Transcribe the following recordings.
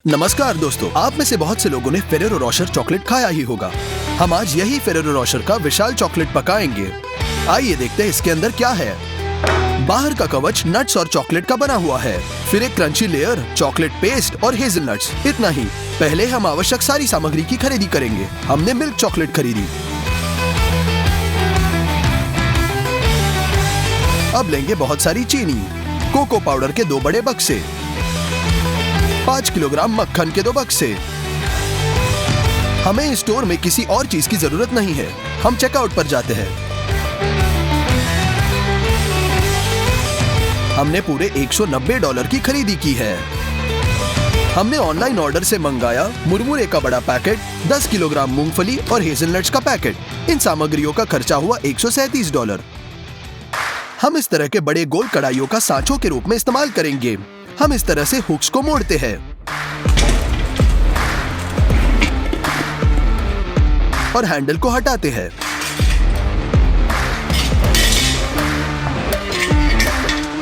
नमस्कार दोस्तों, आप में से बहुत से लोगों ने फेरेरो रोशर चॉकलेट खाया ही होगा। हम आज यही फेरेरो रोशर का विशाल चॉकलेट पकाएंगे। आइए देखते हैं इसके अंदर क्या है। बाहर का कवच नट्स और चॉकलेट का बना हुआ है, फिर एक क्रंची लेयर, चॉकलेट पेस्ट और हेजलनट्स। इतना ही। पहले हम आवश्यक सारी सामग्री की खरीदी करेंगे। हमने मिल्क चॉकलेट खरीदी। अब लेंगे बहुत सारी चीनी, कोको पाउडर के 2 बड़े बक्से, 5 किलोग्राम मक्खन के 2 बक्से। हमें स्टोर में किसी और चीज की जरूरत नहीं है। हम चेकआउट पर जाते हैं। हमने पूरे $190 की खरीदी की है। हमने ऑनलाइन ऑर्डर से मंगाया मुरमुरे का बड़ा पैकेट, 10 किलोग्राम मूंगफली और हेजलनट्स का पैकेट। इन सामग्रियों का खर्चा हुआ $137। हम इस तरह के बड़े गोल कढ़ाइयों का सांचों के रूप में इस्तेमाल करेंगे। हम इस तरह से हुक्स को मोड़ते हैं और हैंडल को हटाते हैं।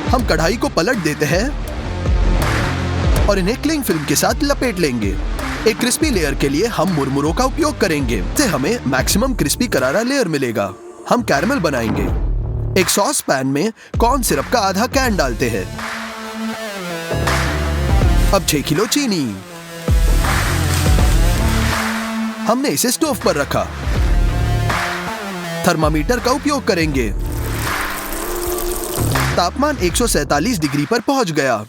हम कढ़ाई को पलट देते हैं और इन्हें क्लिंग फिल्म के साथ लपेट लेंगे। एक क्रिस्पी लेयर के लिए हम मुरमुरों का उपयोग करेंगे, इससे हमें मैक्सिमम क्रिस्पी करारा लेयर मिलेगा। हम कैरमल बनाएंगे। एक सॉस पैन में कॉर्न सिरप का आधा कैन डालते हैं। अब 6 किलो चीनी। हमने इसे स्टोव पर रखा। थर्मामीटर का उपयोग करेंगे। तापमान 147 डिग्री पर पहुंच गया।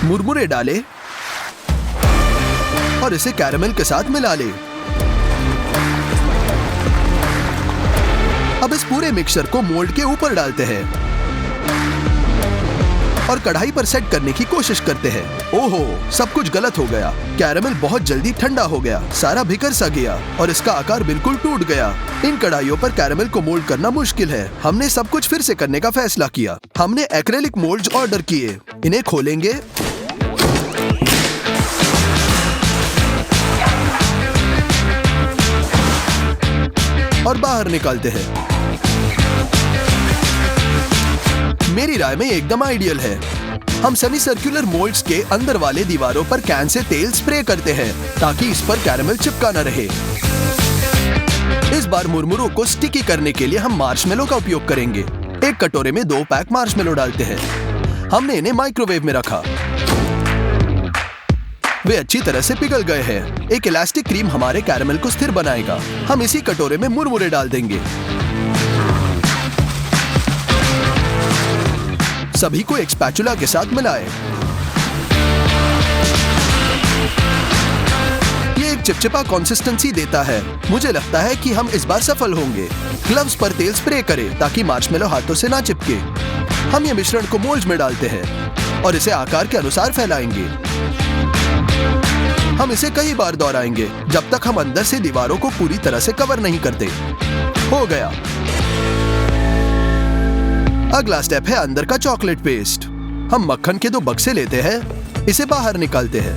मुरमुरे डाले और इसे कैरमल के साथ मिला ले। अब इस पूरे मिक्सचर को मोल्ड के ऊपर डालते हैं और कढ़ाई पर सेट करने की कोशिश करते हैं। ओहो, सब कुछ गलत हो गया। कैरमल बहुत जल्दी ठंडा हो गया, सारा बिखर सा गया और इसका आकार बिल्कुल टूट गया। इन कढ़ाइयों पर कैरमल को मोल्ड करना मुश्किल है। हमने सब कुछ फिर से करने का फैसला किया। हमने एक्रेलिक मोल्ड्स ऑर्डर किए। इन्हें खोलेंगे और बाहर निकालते हैं। मेरी राय में एकदम आइडियल है। हम सेमी सर्कुलर मोल्ड्स के अंदर वाले दीवारों पर कैन से तेल स्प्रे करते हैं ताकि इस पर कैरमल चिपका न रहे। इस बार मुरमुरों को स्टिकी करने के लिए हम मार्शमेलो का उपयोग करेंगे। एक कटोरे में 2 पैक मार्शमेलो डालते हैं। हमने इन्हें माइक्रोवेव में रखा। वे अच्छी तरह से पिघल गए हैं। एक इलास्टिक क्रीम हमारे कैरमल को स्थिर बनाएगा। हम इसी कटोरे में मुरमुरे डाल देंगे। सभी को एक स्पैचुला के साथ मिलाएं। ये एक चिपचिपा कंसिस्टेंसी देता है। मुझे लगता है कि हम इस बार सफल होंगे। ग्लव्स पर तेल स्प्रे करें ताकि मार्शमेलो हाथों से ना चिपके। हम ये मिश्रण को मोल्ड्स में डालते हैं और इसे आकार के अनुसार फैलाएंगे। हम इसे कई बार दोहराएंगे जब तक हम अंदर से दीवारों को पूरी तरह से कवर नहीं करते। हो गया। अगला स्टेप है अंदर का चॉकलेट पेस्ट। हम मक्खन के 2 बक्से लेते हैं, इसे बाहर निकालते हैं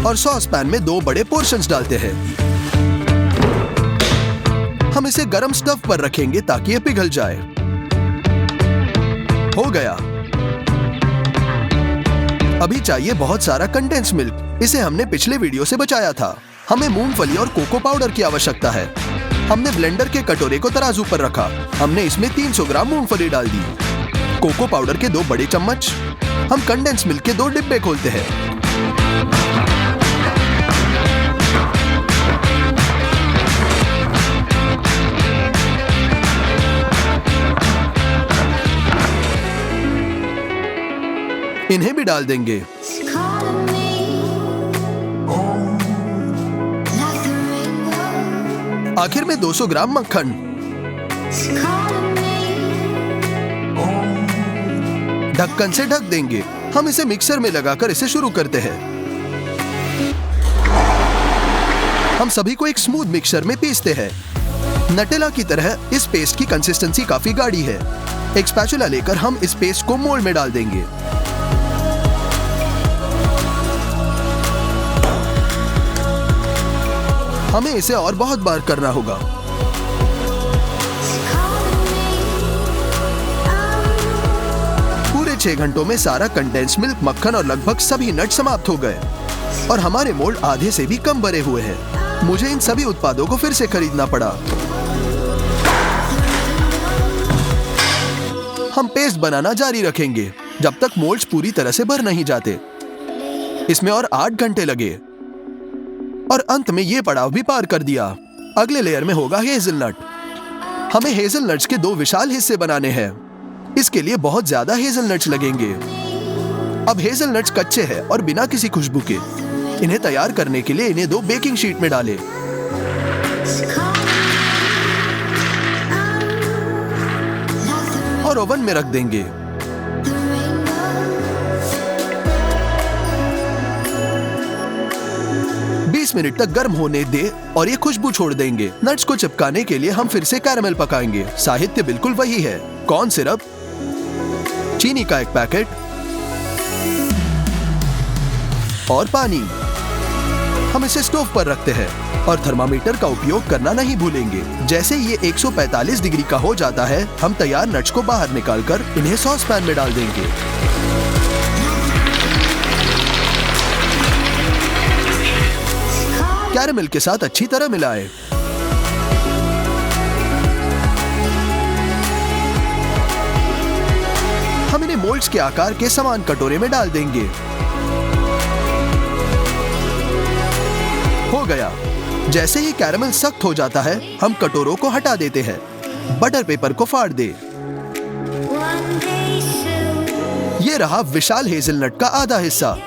और सॉस पैन में 2 बड़े पोर्शंस डालते हैं। हम इसे गरम स्टव पर रखेंगे ताकि ये पिघल जाए। हो गया। अभी चाहिए बहुत सारा कंडेंस मिल्क। इसे हमने पिछले वीडियो से बचाया था। हमें मूंगफली और कोको पाउडर की आवश्यकता है। हमने ब्लेंडर के कटोरे को तराजू पर रखा। हमने इसमें 300 ग्राम मूंगफली डाल दी। कोको पाउडर के 2 बड़े चम्मच। हम कंडेंस मिल्क के 2 डिब्बे खोलते हैं। इन्हें भी डाल देंगे। आखिर में 200 ग्राम मक्खन। ढक्कन से ढक देंगे। हम इसे मिक्सर में लगाकर इसे शुरू करते हैं। हम सभी को एक स्मूथ मिक्सर में पीसते हैं। नटेला की तरह इस पेस्ट की कंसिस्टेंसी काफी गाढ़ी है। एक स्पैचुला लेकर हम इस पेस्ट को मोल्ड में डाल देंगे। हमें इसे और बहुत बार करना होगा। 6 घंटों में सारा कंडेंस मिल्क, मक्खन और लगभग सभी नट समाप्त हो गए और हमारे मोल्ड आधे से भी कम भरे हुए हैं। मुझे इन सभी उत्पादों को फिर से खरीदना पड़ा। हम पेस्ट बनाना जारी रखेंगे जब तक मोल्ड्स पूरी तरह से भर नहीं जाते। इसमें और 8 घंटे लगे और अंत में ये पड़ाव भी पार कर दिया। अगले लेयर में होगा हेज़लनट। हमें हेज़लनट्स के 2 विशाल हिस्से बनाने हैं। इसके लिए बहुत ज्यादा हेज़लनट्स लगेंगे। अब हेज़लनट्स कच्चे हैं और बिना किसी खुशबू के। इन्हें तैयार करने के लिए इन्हें 2 बेकिंग शीट में डालें और ओवन में रख देंगे। मिनट तक गर्म होने दे और ये खुशबू छोड़ देंगे। नट्स को चिपकाने के लिए हम फिर से कैरमल पकाएंगे। साहित्य बिल्कुल वही है, कॉर्न सिरप, चीनी का 1 पैकेट और पानी। हम इसे स्टोव पर रखते हैं और थर्मामीटर का उपयोग करना नहीं भूलेंगे। जैसे ये 145 डिग्री का हो जाता है, हम तैयार नट्स को बाहर निकालकर इन्हें सॉस पैन में डाल देंगे। कैरमल के साथ अच्छी तरह मिलाएं। हम इन्हें मोल्ड्स के आकार के समान कटोरे में डाल देंगे। हो गया। जैसे ही कैरमल सख्त हो जाता है, हम कटोरों को हटा देते हैं। बटर पेपर को फाड़ दे। ये रहा विशाल हेज़लनट का आधा हिस्सा।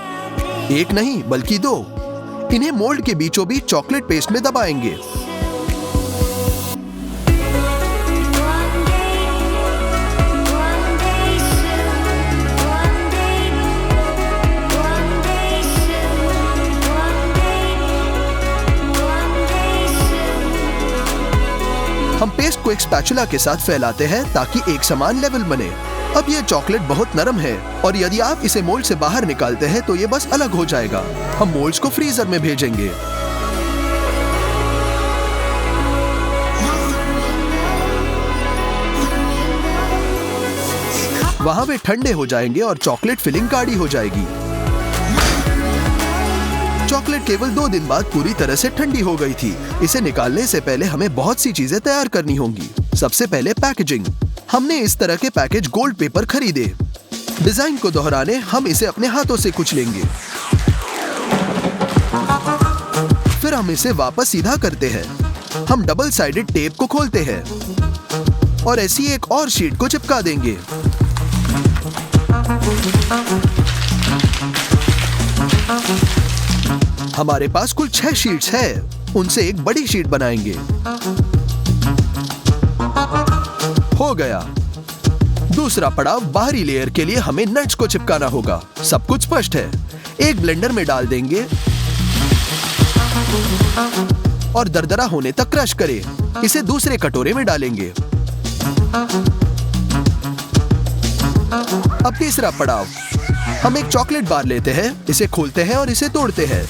1 नहीं बल्कि 2। इन्हें मोल्ड के बीचों बीच चॉकलेट पेस्ट में दबाएंगे। हम पेस्ट को एक स्पैचुला के साथ फैलाते हैं ताकि एक समान लेवल बने। अब ये चॉकलेट बहुत नरम है और यदि आप इसे मोल्ड से बाहर निकालते हैं तो ये बस अलग हो जाएगा। हम मोल्ड्स को फ्रीजर में भेजेंगे। वहां वे ठंडे हो जाएंगे और चॉकलेट फिलिंग गाढ़ी हो जाएगी। चॉकलेट केवल 2 दिन बाद पूरी तरह से ठंडी हो गई थी। इसे निकालने से पहले हमें बहुत सी चीजें तैयार करनी होंगी। सबसे पहले पैकेजिंग। हमने इस तरह के पैकेज गोल्ड पेपर खरीदे। डिजाइन को दोहराने हम इसे अपने हाथों से कुचलेंगे। फिर हम इसे वापस सीधा करते हैं। हम डबल साइडेड टेप को खोलते हैं और ऐसी एक और शीट को चिपका देंगे। हमारे पास कुल 6 शीट्स है। उनसे एक बड़ी शीट बनाएंगे। हो गया। दूसरा पड़ाव, बाहरी लेयर के लिए हमें नट्स को चिपकाना होगा। सब कुछ स्पष्ट है। एक ब्लेंडर में डाल देंगे और दरदरा होने तक क्रश करें। इसे दूसरे कटोरे में डालेंगे। अब तीसरा पड़ाव, हम एक चॉकलेट बार लेते हैं, इसे खोलते हैं और इसे तोड़ते हैं।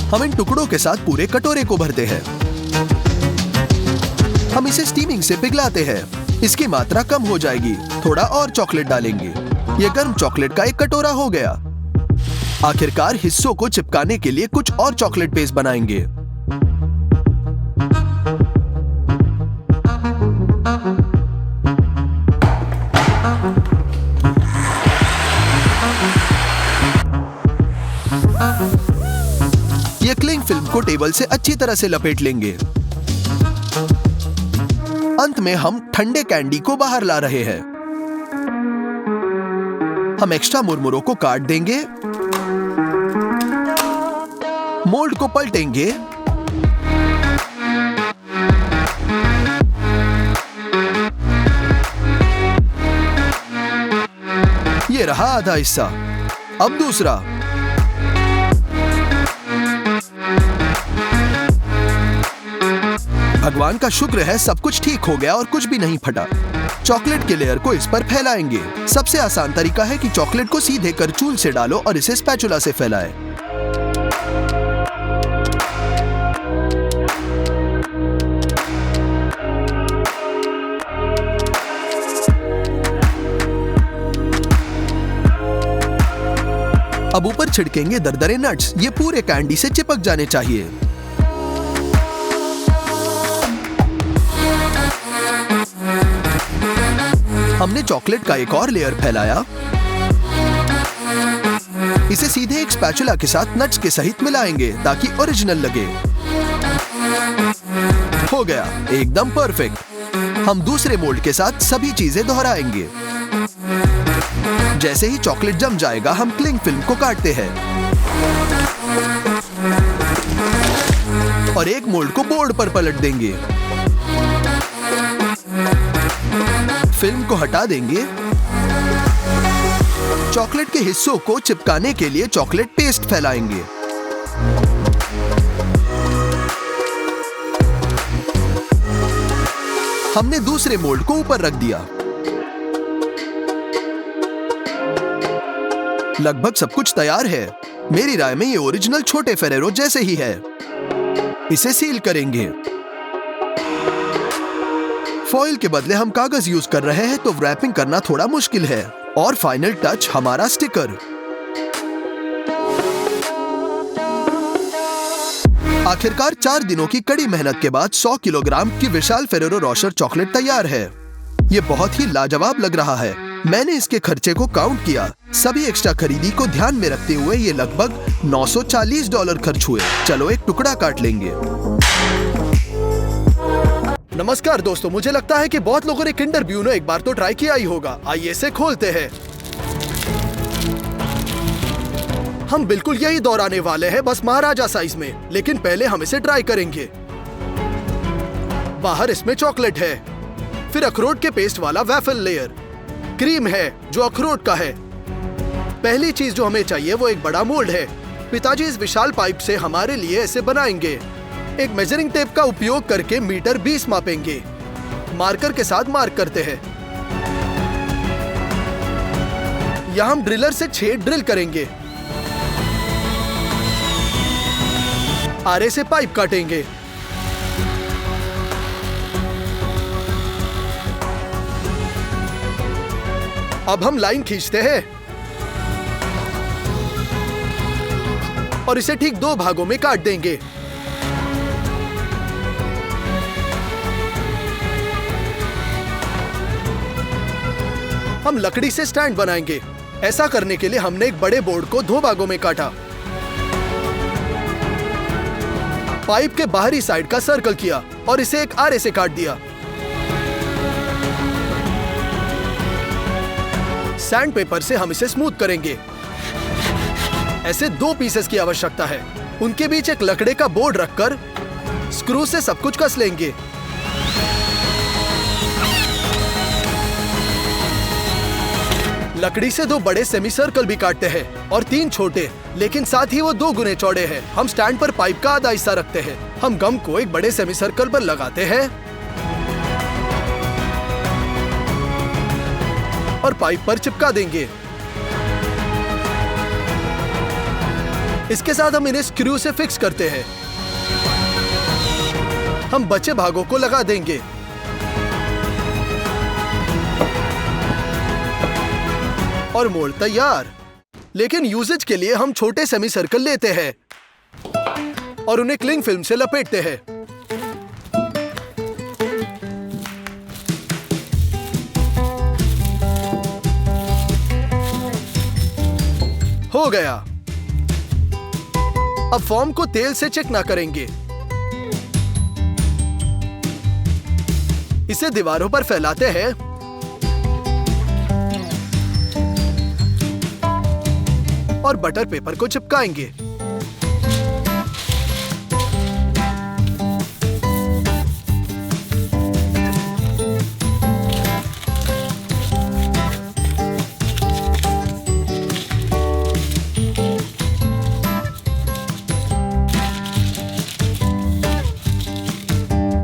हम इन टुकड़ों के साथ पूरे कटोरे को भरते हैं। हम इसे स्टीमिंग से पिघलाते हैं। इसकी मात्रा कम हो जाएगी। थोड़ा और चॉकलेट डालेंगे। यह गर्म चॉकलेट का एक कटोरा हो गया। आखिरकार हिस्सों को चिपकाने के लिए कुछ और चॉकलेट पेस्ट बनाएंगे। ये क्लिंग फिल्म को टेबल से अच्छी तरह से लपेट लेंगे। अंत में हम ठंडे कैंडी को बाहर ला रहे हैं। हम एक्स्ट्रा मुरमुरों को काट देंगे, मोल्ड को पलटेंगे ये रहा आधा हिस्सा। अब दूसरा। भगवान का शुक्र है सब कुछ ठीक हो गया और कुछ भी नहीं फटा। चॉकलेट के लेयर को इस पर फैलाएंगे। सबसे आसान तरीका है कि चॉकलेट को सीधे करचूल से डालो और इसे स्पैचुला से फैलाएं। अब ऊपर छिड़केंगे दरदरे नट्स। ये पूरे कैंडी से चिपक जाने चाहिए। हमने चॉकलेट का एक और लेयर फैलाया। इसे सीधे एक स्पैचुला के साथ नट्स के सहित मिलाएंगे ताकि ओरिजिनल लगे। हो गया, एकदम परफेक्ट। हम दूसरे मोल्ड के साथ सभी चीजें दोहराएंगे। जैसे ही चॉकलेट जम जाएगा, हम क्लिंग फिल्म को काटते हैं और एक मोल्ड को बोर्ड पर पलट देंगे। फिल्म को हटा देंगे। चॉकलेट के हिस्सों को चिपकाने के लिए चॉकलेट पेस्ट फैलाएंगे। हमने दूसरे मोल्ड को ऊपर रख दिया। लगभग सब कुछ तैयार है। मेरी राय में ये ओरिजिनल छोटे फेरेरो जैसे ही है। इसे सील करेंगे। फॉइल के बदले हम कागज यूज कर रहे हैं, तो रैपिंग करना थोड़ा मुश्किल है। और फाइनल टच हमारा स्टिकर। आखिरकार 4 दिनों की कड़ी मेहनत के बाद 100 किलोग्राम की विशाल फेरेरो रोशर चॉकलेट तैयार है। ये बहुत ही लाजवाब लग रहा है। मैंने इसके खर्चे को काउंट किया। सभी एक्स्ट्रा खरीदी को ध्यान में रखते हुए ये लगभग $940 खर्च हुए। चलो एक टुकड़ा काट लेंगे। नमस्कार दोस्तों, मुझे लगता है कि बहुत लोगों ने किंडर ब्यूनो एक बार तो ट्राई किया ही होगा। आइए इसे खोलते हैं। हम बिल्कुल यही दोहराने वाले हैं, बस महाराजा साइज में। लेकिन पहले हम इसे ट्राई करेंगे। बाहर इसमें चॉकलेट है, फिर अखरोट के पेस्ट वाला वैफल लेयर, क्रीम है जो अखरोट का है। पहली चीज जो हमें चाहिए वो एक बड़ा मोल्ड है। पिताजी इस विशाल पाइप से हमारे लिए इसे बनाएंगे। एक मेजरिंग टेप का उपयोग करके मीटर 20 मापेंगे। मार्कर के साथ मार्क करते हैं। यहां हम ड्रिलर से छेद ड्रिल करेंगे। आरे से पाइप काटेंगे। अब हम लाइन खींचते हैं और इसे ठीक 2 भागों में काट देंगे। हम लकड़ी से स्टैंड बनाएंगे। ऐसा करने के लिए हमने एक बड़े बोर्ड को 2 भागों में काटा। पाइप के बाहरी साइड का सर्कल किया और इसे एक आरे से काट दिया। सैंड पेपर से हम इसे स्मूथ करेंगे। ऐसे 2 पीसेस की आवश्यकता है। उनके बीच एक लकड़े का बोर्ड रखकर स्क्रू से सब कुछ कस लेंगे। लकड़ी से 2 बड़े सेमी सर्कल भी काटते हैं और 3 छोटे, लेकिन साथ ही वो 2 गुने चौड़े हैं। हम स्टैंड पर पाइप का आधा हिस्सा रखते हैं। हम गम को एक बड़े सेमी सर्कल पर लगाते हैं और पाइप पर चिपका देंगे। इसके साथ हम इन्हें स्क्रू से फिक्स करते हैं। हम बचे भागों को लगा देंगे। और मोल्ड तैयार। लेकिन यूजेज के लिए हम छोटे सेमी सर्कल लेते हैं और उन्हें क्लिंग फिल्म से लपेटते हैं। हो गया। अब फॉर्म को तेल से चिकना करेंगे। इसे दीवारों पर फैलाते हैं और बटर पेपर को चिपकाएंगे।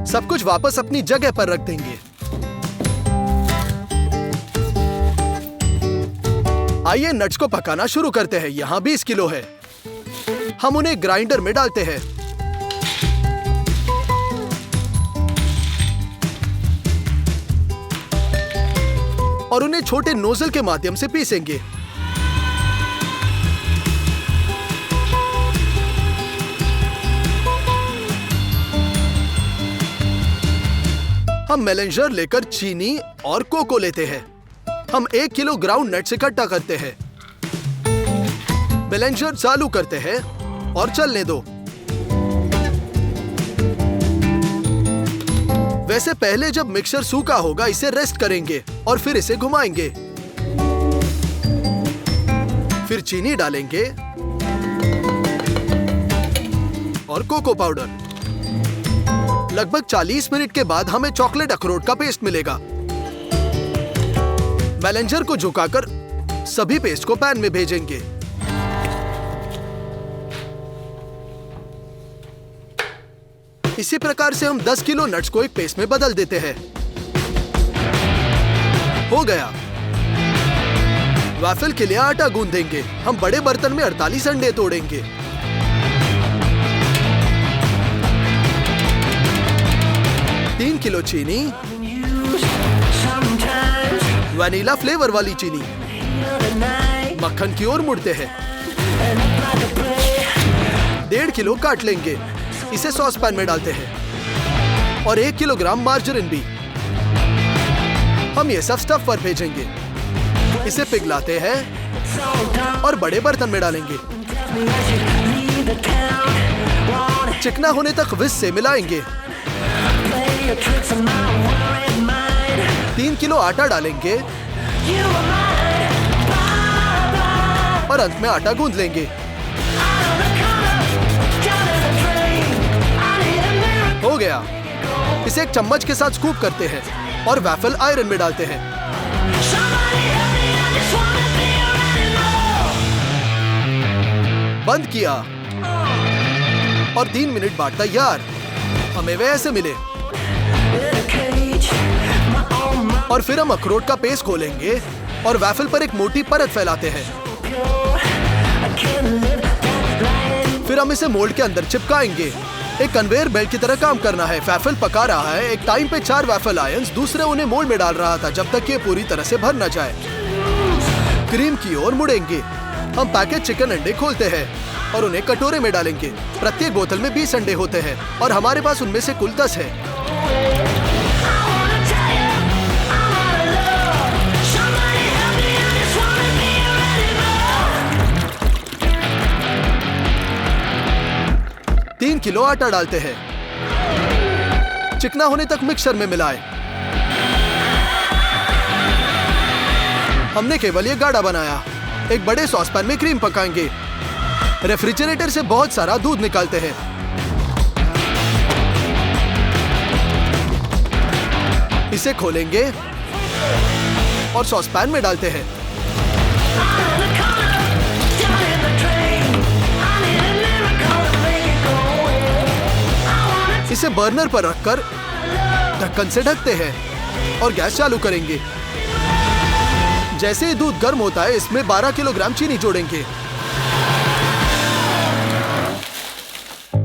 सब कुछ वापस अपनी जगह पर रख देंगे। आइए नट्स को पकाना शुरू करते हैं। यहाँ 20 किलो है। हम उन्हें ग्राइंडर में डालते हैं। और उन्हें छोटे नोजल के माध्यम से पीसेंगे। हम मेलेंजर लेकर चीनी और कोको लेते हैं। हम 1 किलो ग्राउंड नट्स इकट्ठा करते हैं। मेलेंजर चालू करते हैं और चलने दो। वैसे पहले जब मिक्सचर सूखा होगा इसे रेस्ट करेंगे और फिर इसे घुमाएंगे। फिर चीनी डालेंगे और कोको पाउडर। लगभग 40 मिनट के बाद हमें चॉकलेट अखरोट का पेस्ट मिलेगा। मेलेंजर को झुकाकर सभी पेस्ट को पैन में भेजेंगे। इसी प्रकार से हम 10 किलो नट्स को एक पेस्ट में बदल देते हैं। हो गया। वैफल के लिए आटा गूंदेंगे। हम बड़े बर्तन में 48 अंडे तोड़ेंगे। तीन किलो चीनी, वनीला फ्लेवर वाली चीनी। मक्खन की ओर मुड़ते हैं। 1.5 किलो काट लेंगे। इसे सॉस पैन में डालते हैं और 1 किलोग्राम मार्जरीन भी। हम ये सब स्टफ पर भेजेंगे। इसे पिघलाते हैं और बड़े बर्तन में डालेंगे। चिकना होने तक विस्क से मिलाएंगे। 3 किलो आटा डालेंगे और अंत में आटा गूंद लेंगे। हो गया। इसे एक चम्मच के साथ स्कूप करते हैं और वैफल आयरन में डालते हैं। बंद किया और 3 मिनट बाद तैयार। हमें वे ऐसे मिले। और फिर हम अखरोट का पेस्ट खोलेंगे और वैफल पर एक मोटी परत फैलाते हैं। फिर हम इसे मोल्ड के अंदर चिपकाएंगे। एक कन्वेयर बेल्ट की तरह काम करना है। वैफल पका रहा है। एक टाइम पे 4 वैफल आयंस दूसरे उन्हें मोल्ड में डाल रहा था जब तक ये पूरी तरह से भर न जाए। क्रीम की ओर मुड़ेंगे। हम पैकेज चिकन अंडे खोलते हैं और उन्हें कटोरे में डालेंगे। प्रत्येक बोतल में 20 अंडे होते हैं और हमारे पास उनमें से कुल 10 है। तीन किलो आटा डालते हैं। चिकना होने तक मिक्सर में मिलाएं। हमने केवल ये गाढ़ा बनाया। एक बड़े सॉस पैन में क्रीम पकाएंगे। रेफ्रिजरेटर से बहुत सारा दूध निकालते हैं। इसे खोलेंगे और सॉस पैन में डालते हैं। इसे बर्नर पर रखकर ढक्कन से ढकते हैं और गैस चालू करेंगे। जैसे ही दूध गर्म होता है इसमें 12 किलोग्राम चीनी जोड़ेंगे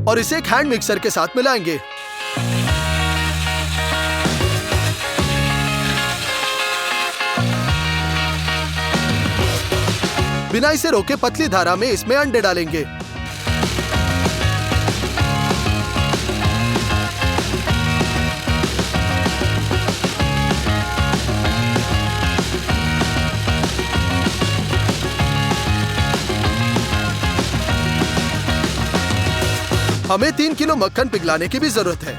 और इसे एक हैंड मिक्सर के साथ मिलाएंगे। बिना इसे रोके पतली धारा में इसमें अंडे डालेंगे। हमें 3 किलो मक्खन पिघलाने की भी जरूरत है।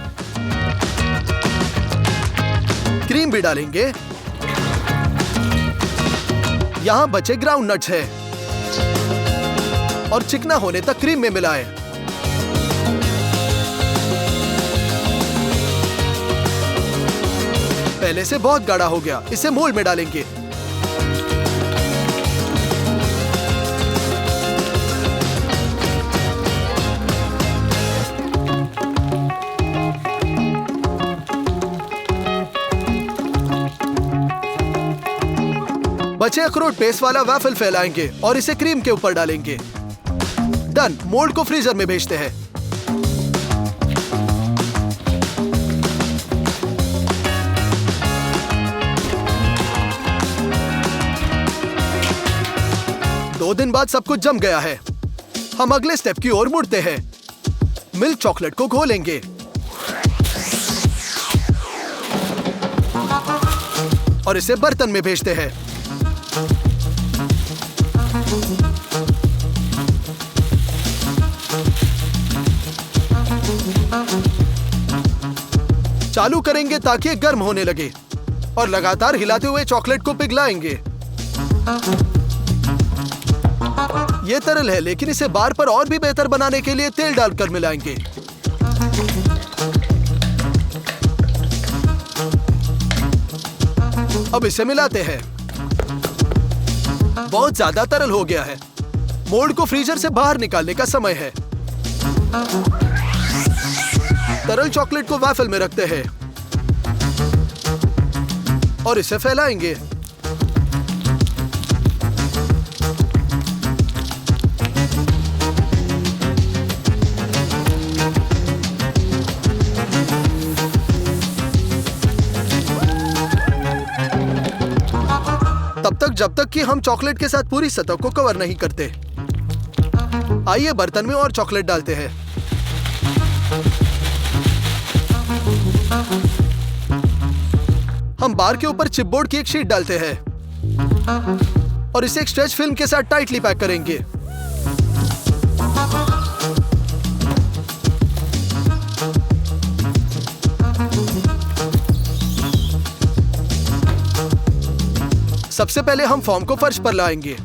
क्रीम भी डालेंगे। यहां बचे ग्राउंड नट्स है और चिकना होने तक क्रीम में मिलाएं। पहले से बहुत गाढ़ा हो गया। इसे मोल्ड में डालेंगे। बचे अखरोट पेस्ट वाला वैफल फैलाएंगे और इसे क्रीम के ऊपर डालेंगे। डन। मोल्ड को फ्रीजर में भेजते हैं। दो दिन बाद सब कुछ जम गया है। हम अगले स्टेप की ओर मुड़ते हैं। मिल्क चॉकलेट को घोलेंगे। और इसे बर्तन में भेजते हैं। चालू करेंगे ताकि ये गर्म होने लगे और लगातार हिलाते हुए चॉकलेट को पिघलाएंगे। ये तरल है, लेकिन इसे बार पर और भी बेहतर बनाने के लिए तेल डालकर मिलाएंगे। अब इसे मिलाते हैं। बहुत ज्यादा तरल हो गया है। मोल्ड को फ्रीजर से बाहर निकालने का समय है। तरल चॉकलेट को वैफल में रखते हैं और इसे फैलाएंगे। तब तक जब तक कि हम चॉकलेट के साथ पूरी सतह को कवर नहीं करते। आइए बर्तन में और चॉकलेट डालते हैं। हम बार के ऊपर चिपबोर्ड की एक शीट डालते हैं और इसे एक स्ट्रेच फिल्म के साथ टाइटली पैक करेंगे। सबसे पहले हम फॉर्म को फर्श पर लाएंगे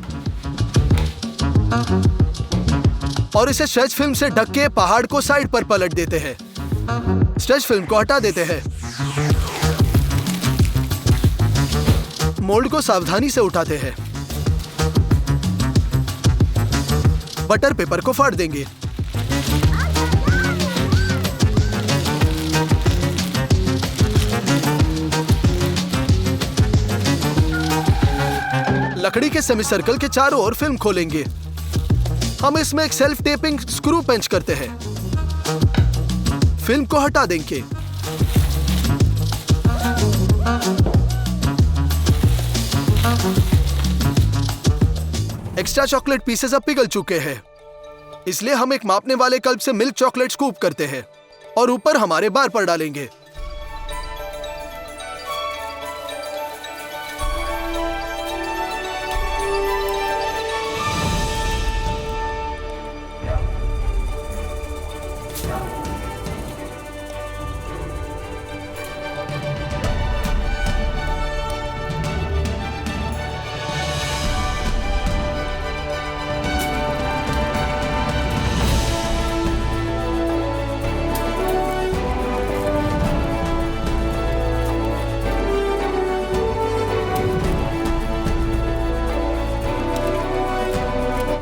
और इसे स्ट्रेच फिल्म से ढक के पहाड़ को साइड पर पलट देते हैं। स्ट्रेच फिल्म को हटा देते हैं। मोल्ड को सावधानी से उठाते हैं। बटर पेपर को फाड़ देंगे। लकड़ी के सेमी सर्कल के चारों ओर फिल्म खोलेंगे। हम इसमें एक सेल्फ टेपिंग स्क्रू पेंच करते हैं। फिल्म को हटा देंगे। एक्स्ट्रा चॉकलेट पीसेस अब पिघल चुके हैं, इसलिए हम एक मापने वाले कल्प से मिल्क चॉकलेट स्कूप करते हैं और ऊपर हमारे बार पर डालेंगे।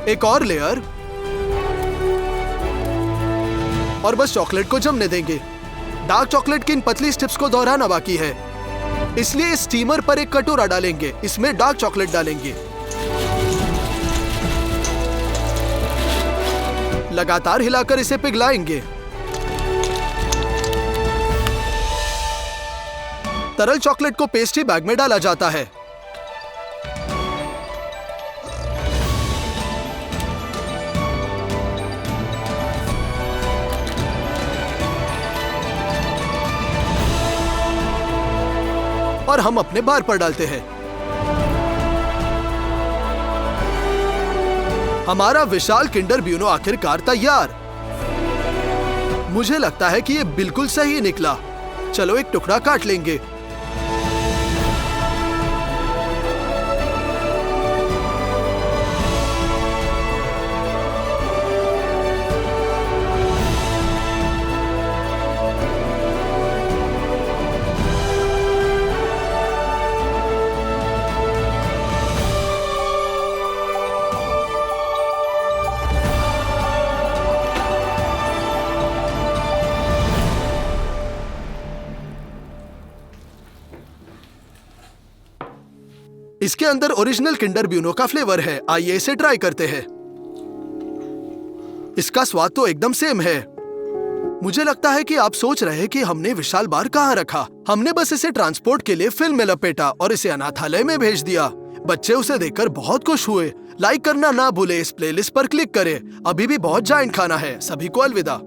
एक और लेयर और बस चॉकलेट को जमने देंगे। डार्क चॉकलेट की इन पतली स्ट्रिप्स को दोहराना बाकी है, इसलिए इस स्टीमर पर एक कटोरा डालेंगे। इसमें डार्क चॉकलेट डालेंगे। लगातार हिलाकर इसे पिघलाएंगे। तरल चॉकलेट को पेस्ट्री बैग में डाला जाता है। और हम अपने बार पर डालते हैं। हमारा विशाल किंडर ब्यूनो आखिरकार तैयार। मुझे लगता है कि यह बिल्कुल सही निकला। चलो एक टुकड़ा काट लेंगे। इसके अंदर ओरिजिनल किंडर ब्यूनो का फ्लेवर है। आइए इसे ट्राई करते हैं। इसका स्वाद तो एकदम सेम है। मुझे लगता है कि आप सोच रहे हैं कि हमने विशाल बार कहाँ रखा। हमने बस इसे ट्रांसपोर्ट के लिए फिल्म में लपेटा और इसे अनाथालय में भेज दिया। बच्चे उसे देखकर बहुत खुश हुए। लाइक करना ना भूले। इस प्लेलिस्ट पर क्लिक करें। अभी भी बहुत जाइंट खाना है। सभी को अलविदा।